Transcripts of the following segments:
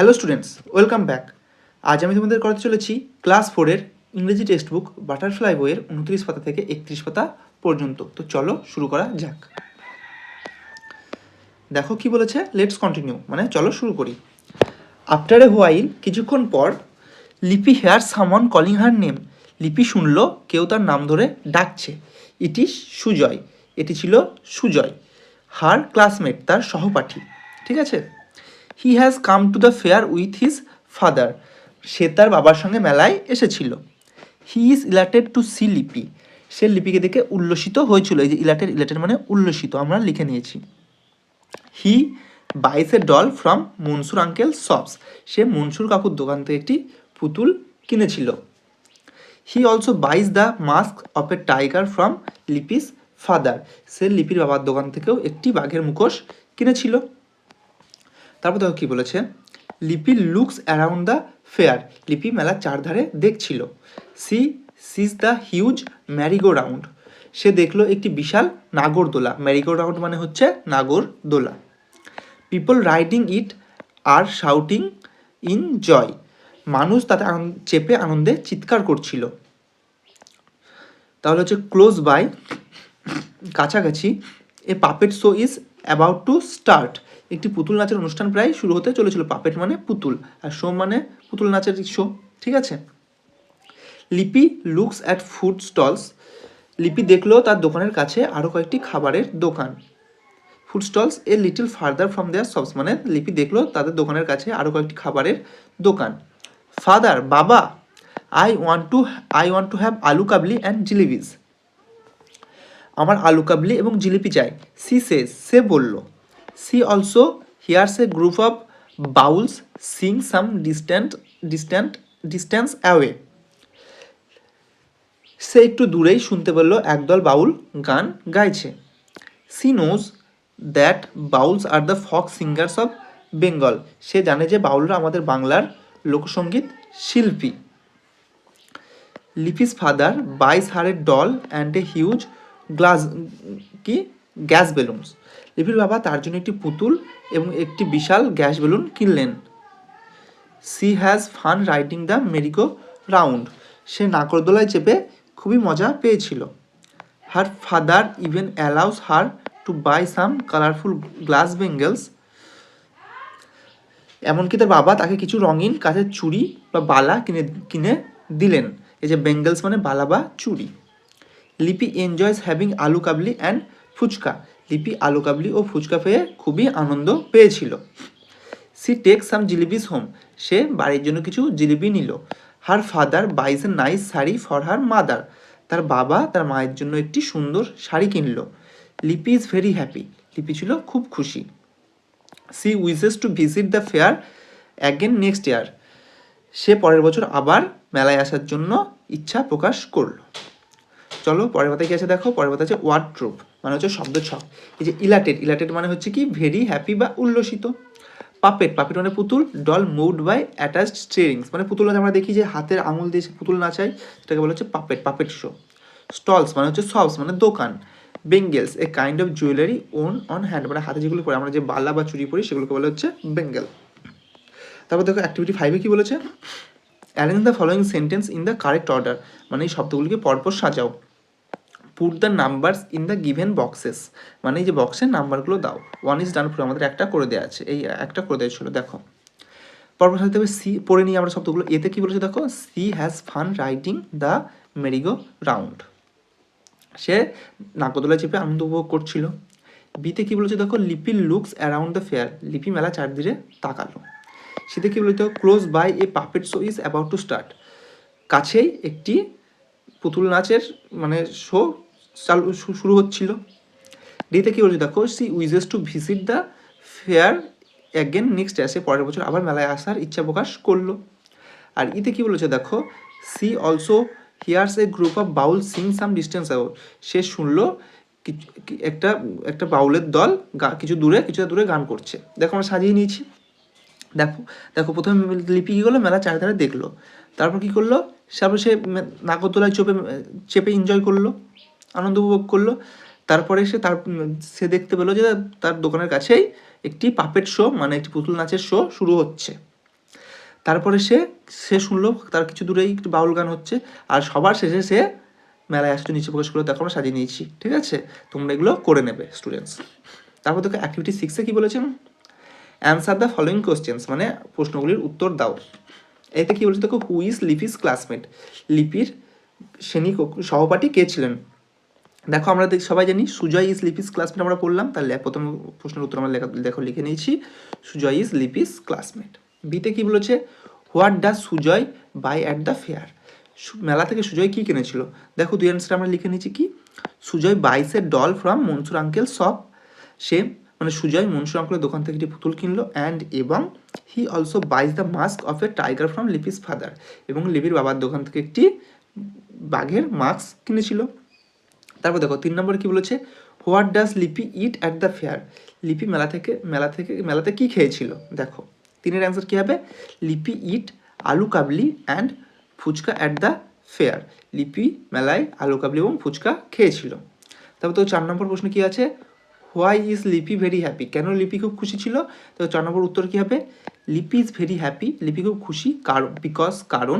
Hello students, welcome back. আজ আমি তোমাদের করতে চলেছি ক্লাস 4-এর ইংরেজি টেক্সট বুক বাটারফ্লাই বইয়ের 29 পাতা থেকে 31 পাতা পর্যন্ত। তো চলো শুরু করা যাক। দেখো কি বলেছে, লেটস কন্টিনিউ, মানে চলো শুরু করি। আফটার এ হোয়াইল, কিছুক্ষণ পর, Lipi hear someone calling her name. Lipi শুনল কেউ তার নাম ধরে ডাকছে। ইট ইজ সুজয়, এটি ছিল সুজয়। হার ক্লাসমেট, তার সহপাঠী, ঠিক আছে। He has come to the fair with his father, সে তার বাবার সঙ্গে মেলায় এসেছিল। He is elated to see Lipi, সে লিপিকে দেখে উল্লসিত হয়েছিল। এই যে ইলাটেড মানে উল্লসিত, আমরা লিখে নিয়েছি। He buys a doll from Mansur uncle shops, সে মনসুর কাকুর দোকান থেকে একটি পুতুল কিনেছিল। He also buys the mask of a tiger from Lipi's father, সে লিপির বাবার দোকান থেকেও একটি বাঘের মুখোশ কিনেছিল। তারপর দেখো কী বলেছে, লিপি লুকস অ্যারাউন্ড দ্য ফেয়ার, লিপি মেলার চারধারে দেখছিল। Sees the huge merry go round, সে দেখলো একটি বিশাল নাগরদোলা। ম্যারিগো রাউন্ড মানে হচ্ছে নাগরদোলা। People riding it are shouting in joy, মানুষ তাতে চেপে আনন্দে চিৎকার করছিল। তাহলে হচ্ছে ক্লোজ বাই, কাছাকাছি, এ puppet show is about to start, একটি পুতুল নাচের অনুষ্ঠান প্রায় শুরু হতে চলেছিল। পাপেট মানে পুতুল, আর শো মানে পুতুল নাচের শো, ঠিক আছে। লিপি লুকস অ্যাট ফুড স্টলস, লিপি দেখলো তার দোকানের কাছে আরও কয়েকটি খাবারের দোকান। Food stalls a little further from there shops, মানে লিপি দেখলো তাদের দোকানের কাছে আরও কয়েকটি খাবারের দোকান। ফাদার, বাবা, আই ওয়ান্ট টু হ্যাভ আলু কাবলি অ্যান্ড জিলিপিস, আমার আলু কাবলি এবং জিলিপি চাই। সে বলল। She also hears a group of Bauls sing some distance away, সে একটু দূরেই শুনতে পেল একদল বাউল গান গাইছে। She knows that Bauls are the folk singers of Bengal, সে জানে যে বাউলরা আমাদের বাংলার লোকসঙ্গীত শিল্পী। Lipi's father buys her a doll and a huge gas balloons, লিপির বাবা তার জন্য একটি পুতুল এবং একটি বিশাল গ্যাস বেলুন কিনলেন। She has fun riding the merry go round, সে নাগরদোলায় চেপে খুবই মজা পেয়েছিল। Her father even allows her to buy some colourful glass bangles, এমনকি তার বাবা তাকে কিছু রঙিন কাঁচের চুড়ি বা বালা কিনে দিলেন। এই যে বেঙ্গলস মানে বালা বা চুড়ি। লিপি এনজয়স হ্যাভিং আলু কাবলি অ্যান্ড ফুচকা, লিপি আলু কাবলি ও ফুচকা পেয়ে খুবই আনন্দ পেয়েছিল। She take some jalebis home, সে বাড়ির জন্য কিছু জিলিপি নিল। Her father buys a nice sari for her mother, তার বাবা তার মায়ের জন্য একটি সুন্দর শাড়ি কিনল। লিপি ইজ ভেরি হ্যাপি, লিপি ছিল খুব খুশি। She wishes to visit the fair again next year, সে পরের বছর আবার মেলায় আসার জন্য ইচ্ছা প্রকাশ করল। চলো পরের পাতায় কি আছে দেখো, পরের পাতা আছে ওয়ার্ডরোব, মানে হচ্ছে শব্দ ছক। এই যে ইলাটেড মানে হচ্ছে কি ভেরি হ্যাপি বা উল্লসিত। পাপেট মানে পুতুল। ডল মুভড বাই অ্যাটাচড স্টিয়ারিংস, মানে পুতুল আমরা দেখি যে হাতের আঙুল দিয়ে পুতুল নাচায়, সেটাকে বলা হচ্ছে পাপেট শো। স্টলস মানে হচ্ছে শপস মানে দোকান। Bangles a kind of jewellery worn on hand, মানে হাতে যেগুলো পরে আমরা যে বালা বা চুরি পরি সেগুলোকে বলা হচ্ছে বেঙ্গেল। তারপর দেখো অ্যাক্টিভিটি 5-এ কি বলেছে, arrange the following sentence in the correct order, মানে এই শব্দগুলিকে পরপর সাজাও। Put the numbers in the given boxes, মানে এই যে বক্সের নাম্বারগুলো দাও। 1 ইজ ডান, পুরো আমাদের একটা করে দেওয়া আছে, এই একটা করে দেওয়া ছিল। দেখো পরপর সাথে হবে সি, পড়ে নিয়ে আমরা শব্দগুলো। এতে কি বলেছে দেখো, she has fun riding the merry go round, সে নাগরদোলায় চেপে আনন্দ উপভোগ করছিল। বিতে কি বলেছে দেখো, লিপি লুকস অ্যারাউন্ড দ্য ফেয়ার, লিপি মেলা চারদিকে তাকালো। সেটা কি বলতো, close by a puppet show is about to start, কাছেই একটি পুতুল নাচের মানে শো শুরু হচ্ছিল। ডিতে কি বলছে দেখো, she wishes to visit the fair again next year, সে পরের বছর আবার মেলায় আসার ইচ্ছা প্রকাশ করলো। আর ইতে কি বলেছে দেখো, she also hears a group of Baul sing some distance away, সে শুনলো একটা বাউলের দল কিছুটা দূরে গান করছে। দেখো আমরা সাজিয়ে নিয়েছি। দেখো প্রথমে লিপি কী করলো, মেলা চারিধারে দেখলো। তারপর কী করলো, তারপর সে নাগরদোলায় চেপে এনজয় করলো, আনন্দ উপভোগ করলো। তারপরে সে দেখতে পেলো যে তার দোকানের কাছেই একটি পাপেট শো মানে একটি পুতুল নাচের শো শুরু হচ্ছে। তারপরে সে সে শুনলো তার কিছু দূরেই একটু বাউল গান হচ্ছে, আর সবার শেষে সে মেলায় আসতে নিচে প্রকাশ করলো, তারপর আমরা সাজিয়ে নিয়েছি। ঠিক আছে, তোমরা এগুলো করে নেবে স্টুডেন্টস। তারপর দেখো অ্যাক্টিভিটি 6-এ কী বলেছেন, অ্যান্সার দ্য ফলোয়িং কোশ্চেন্স, মানে প্রশ্নগুলির উত্তর দাও। এতে কী বলেছে দেখো, হু ইজ লিপিস ক্লাসমেট, লিপির শ্রেণী সহপাঠী কে ছিলেন। দেখো আমরা সবাই জানি সুজয় ইজ লিপিস ক্লাসমেট, আমরা পড়লাম, তাহলে প্রথম প্রশ্নের উত্তর আমরা দেখো লিখে নিয়েছি, সুজয় ইজ লিপিস ক্লাসমেট। বিতে কী বলেছে, what does Sujoy buy at the fair, মেলা থেকে সুজয় কী কিনেছিল। দেখো দুই অ্যান্সার আমরা লিখে নিয়েছি কি, Sujoy buys a doll from Mansur uncle shop, সে মানে সুজয় মনসুর আঙ্কেলের দোকান থেকে একটি পুতুল কিনলো, অ্যান্ড এবং he also buys the mask of a tiger from Lipi's father, এবং লিপির বাবার দোকান থেকে একটি বাঘের মাস্ক কিনেছিল। তারপর দেখো 3 নম্বরে কী বলেছে, হোয়াট ডাজ লিপি ইট অ্যাট দ্য ফেয়ার, লিপি মেলাতে কী খেয়েছিল। দেখো 3-এর অ্যান্সার কী হবে, লিপি eat aloo kabli and fuchka at the fair, Lipi মেলায় আলু কাবলি এবং ফুচকা খেয়েছিল। তারপর তো 4 নম্বর প্রশ্ন কী আছে, হোয়াই ইজ লিপি ভেরি হ্যাপি, কেন লিপি খুব খুশি ছিল। তো 4 নম্বর উত্তর কী হবে, লিপি ইজ ভেরি হ্যাপি, লিপি খুব খুশি কারণ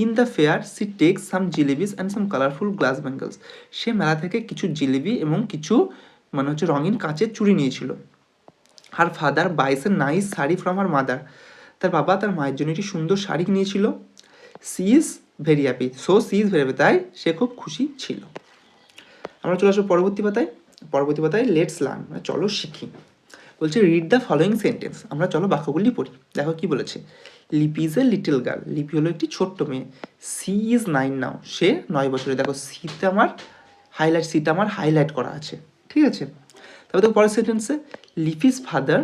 in the fair she takes some jalebis and some colourful glass bangles, সে মেলা থেকে কিছু জিলিবি এবং কিছু মানে হচ্ছে রঙিন কাঁচের চুড়ি নিয়েছিল। Her father buys a nice sari from her mother, তার বাবা তার মায়ের জন্য একটি সুন্দর শাড়ি নিয়েছিল। She is very happy, so she is very happy, তাই সে খুব খুশি ছিল। আমরা চলে আসবো পরবর্তী পাতায় লেটস লার্ন, মানে চলো শিখি। বলছে রিড দ্য ফলোয়িং সেন্টেন্স, আমরা চলো বাক্যগুলি পড়ি। দেখো কি বলেছে, লিপি ইজ এ লিটল গার্ল, লিপি হলো একটি ছোট্ট মেয়ে। সি ইজ 9 নাও, সে 9 বছরে। দেখো সিটা আমার হাইলাইট করা আছে, ঠিক আছে। তারপর দেখো পরের সেন্টেন্সে, Lipi's father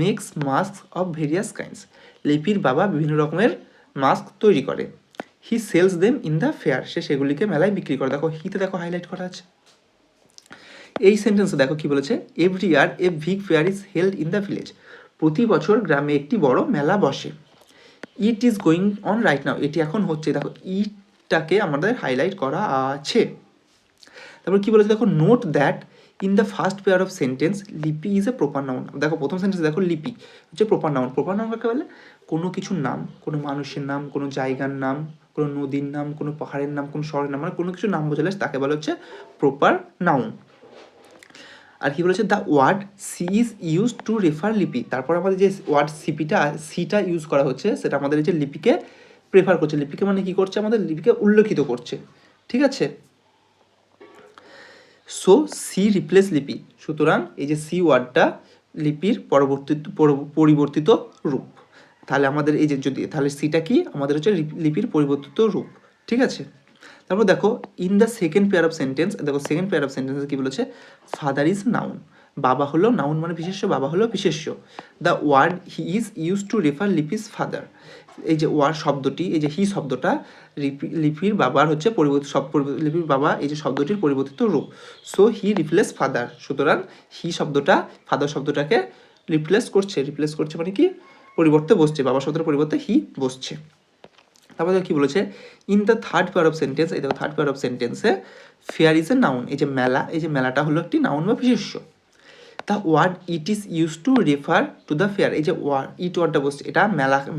makes mask of various kinds, লিপির বাবা বিভিন্ন রকমের মাস্ক তৈরি করে। He sells them in the fair, সে সেগুলিকে মেলায় বিক্রি করে। দেখো হিতে দেখো হাইলাইট করা আছে। এই সেন্টেন্সে দেখো কি বলেছে, every year a big fair is held in the village, প্রতি বছর গ্রামে একটি বড় মেলা বসে। It is going on right now, এটি এখন হচ্ছে। দেখো ইটটাকে আমাদের হাইলাইট করা আছে। তারপর কি বলেছে দেখো, note that in the first pair of sentence লিপি ইজ এ প্রপার নাউন। দেখো প্রথম সেন্টেন্স দেখো লিপি হচ্ছে প্রপার নাউন। প্রপার নাউন কাকে বলে, কোনো কিছুর নাম, কোনো মানুষের নাম, কোনো জায়গার নাম, কোনো নদীর নাম, কোনো পাহাড়ের নাম, কোনো শহরের নাম, মানে কোনো কিছুর নাম বোঝালে তাকে বলা হচ্ছে প্রপার নাউন। আর কি বলেছে, the word she is use to refer Lipi, তারপর আমাদের যে ওয়ার্ড সিটা ইউজ করা হচ্ছে সেটা আমাদের যে লিপিকে প্রেফার করছে, লিপিকে মানে কি করছে, আমাদের লিপিকে উল্লেখিত করছে, ঠিক আছে। সো সি রিপ্লেস লিপি, সুতরাং এই যে সি ওয়ার্ডটা লিপির পরিবর্তিত রূপ। তাহলে আমাদের এই যে যদি তাহলে সিটা কি আমাদের হচ্ছে লিপির পরিবর্তিত রূপ, ঠিক আছে। তারপর দেখো in the second pair of sentence, দেখো সেকেন্ড পেয়ার অফ সেন্টেন্সে কি বলেছে, ফাদার ইজ নাউন, বাবা হলো নাউন মানে বিশেষ্য, বাবা হলো বিশেষ্য। The word he is use to refer Lipi's father, এই যে ওয়ার্ড শব্দটি, এই যে হি শব্দটা লিপির বাবার হচ্ছে লিপির বাবা এই যে শব্দটির পরিবর্তিত রূপ। সো হি রিপ্লেস ফাদার, সুতরাং হি শব্দটা ফাদার শব্দটাকে রিপ্লেস করছে মানে কি পরিবর্তে বসছে, বাবা শব্দের পরিবর্তে হি বসছে। তারপরে কি বলেছে, in the third pair of sentence, এই দেখো থার্ড পেয়ার অফ সেন্টেন্সে ফেয়ার ইজ এ নাউন, এই যে মেলা, এই যে মেলাটা হলো একটি নাউন বা বিশেষ্য। The word it is use to refer to the fair, এই যে ইট ওয়ার্ডটা বসছে এটা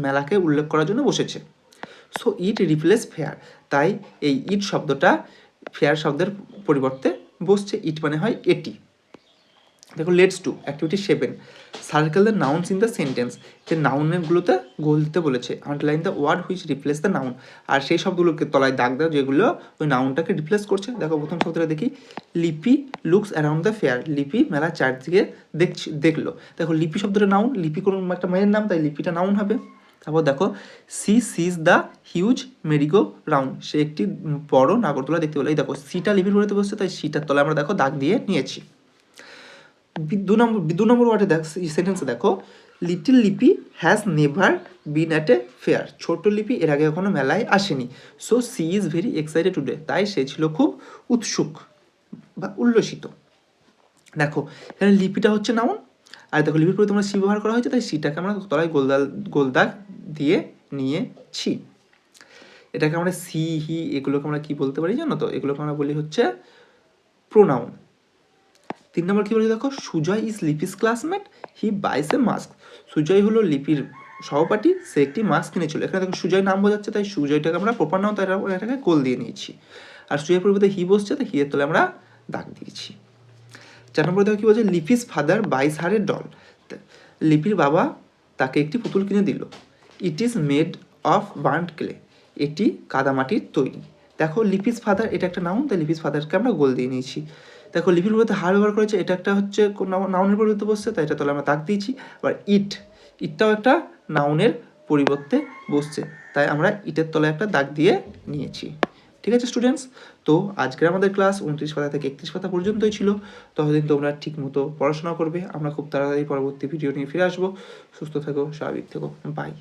মেলাকে উল্লেখ করার জন্য বসেছে। সো ইট রিপ্লেস ফেয়ার, তাই এই ইট শব্দটা ফেয়ার শব্দের পরিবর্তে বসছে। ইট মানে হয় এটি। দেখো let's to activity 7, circle the nouns in the sentence, যে নাউনগুলোতে গোল দিতে বলেছে। Underline the word which replace the noun, আর সেই শব্দগুলোকে তলায় দাগ দাও যেগুলো ওই নাউনটাকে রিপ্লেস করছে। দেখো প্রথম শব্দটা দেখি, লিপি লুকস অ্যারাউন্ড দ্য ফেয়ার, লিপি মেলার চারদিকে দেখলো। দেখো লিপি শব্দটা নাউন, লিপি কোনো একটা মেয়ের নাম, তাই লিপিটা নাউন হবে। তারপর দেখো she sees the huge merry go round, সে একটি বড় নাগরদোলা দেখতে পেলো। এই দেখো সিটা লিপির পরিবর্তে বসছে, তাই সিটার তলায় আমরা দেখো দাগ দিয়ে নিয়েছি। দু নম্বর ওয়ার্ডে সেন্টেন্সে দেখো, little Lipi has never been at a fair, ছোট্ট লিপি এর আগে কখনো মেলায় আসেনি। So she is very excited today, তাই সে ছিল খুব উৎসুক বা উল্লসিত। দেখো এখানে লিপিটা হচ্ছে নাউন, আর দেখো লিপির পরে তোমরা সি ব্যবহার করা হয়েছে, তাই সিটাকে আমরা তলায় গোলদাগ দিয়ে নিয়েছি। এটাকে আমরা সি হি এগুলোকে আমরা কি বলতে পারি জানো তো, এগুলোকে আমরা বলি হচ্ছে প্রোনাউন। 3 নম্বর কি বলে দেখো, Sujoy is Lipi's classmate, he buys a mask, Sujoy হলো লিপির সহপাঠী সে একটি মাছ কিনেছিল। এখানে দেখো সুজয় নাম বোঝাচ্ছে, তাই সুজয়টাকে আমরা প্রপার নাম, তাই এটাকে গোল দিয়ে নিয়েছি। আর সুজয়ের পরিবর্তে হি বসছে, তাই হিয়ের তলে আমরা দাগ দিয়েছি। 4 নম্বরে দেখো কি বলছে, Lipi's father buys her a doll. লিপির বাবা তাকে একটি পুতুল কিনে দিল। It is made of burnt clay. এটি কাদামাটির তৈরি। দেখো লিপিস ফাদার এটা একটা নাউন, তাই লিপিস ফাদারকে আমরা গোল দিয়ে নিয়েছি। দেখো লিপির পরিবর্তে হার ব্যবহার করেছে, এটা একটা হচ্ছে নাউনের পরিবর্তে বসছে, তাই এটা তাহলে আমরা দাগ দিয়েছি। আবার ইটটাও একটা নাউনের পরিবর্তে বসছে, তাই আমরা ইটের তলায় একটা দাগ দিয়ে নিয়েছি। ঠিক আছে স্টুডেন্টস, তো আজকের আমাদের ক্লাস 29 পাতা থেকে 31 পাতা পর্যন্তই ছিল। ততদিন তোমরা ঠিক মতো পড়াশোনা করবে। আমরা খুব তাড়াতাড়ি পরবর্তী ভিডিও নিয়ে ফিরে আসবো। সুস্থ থেকো, স্বাভাবিক থেকো, বাই।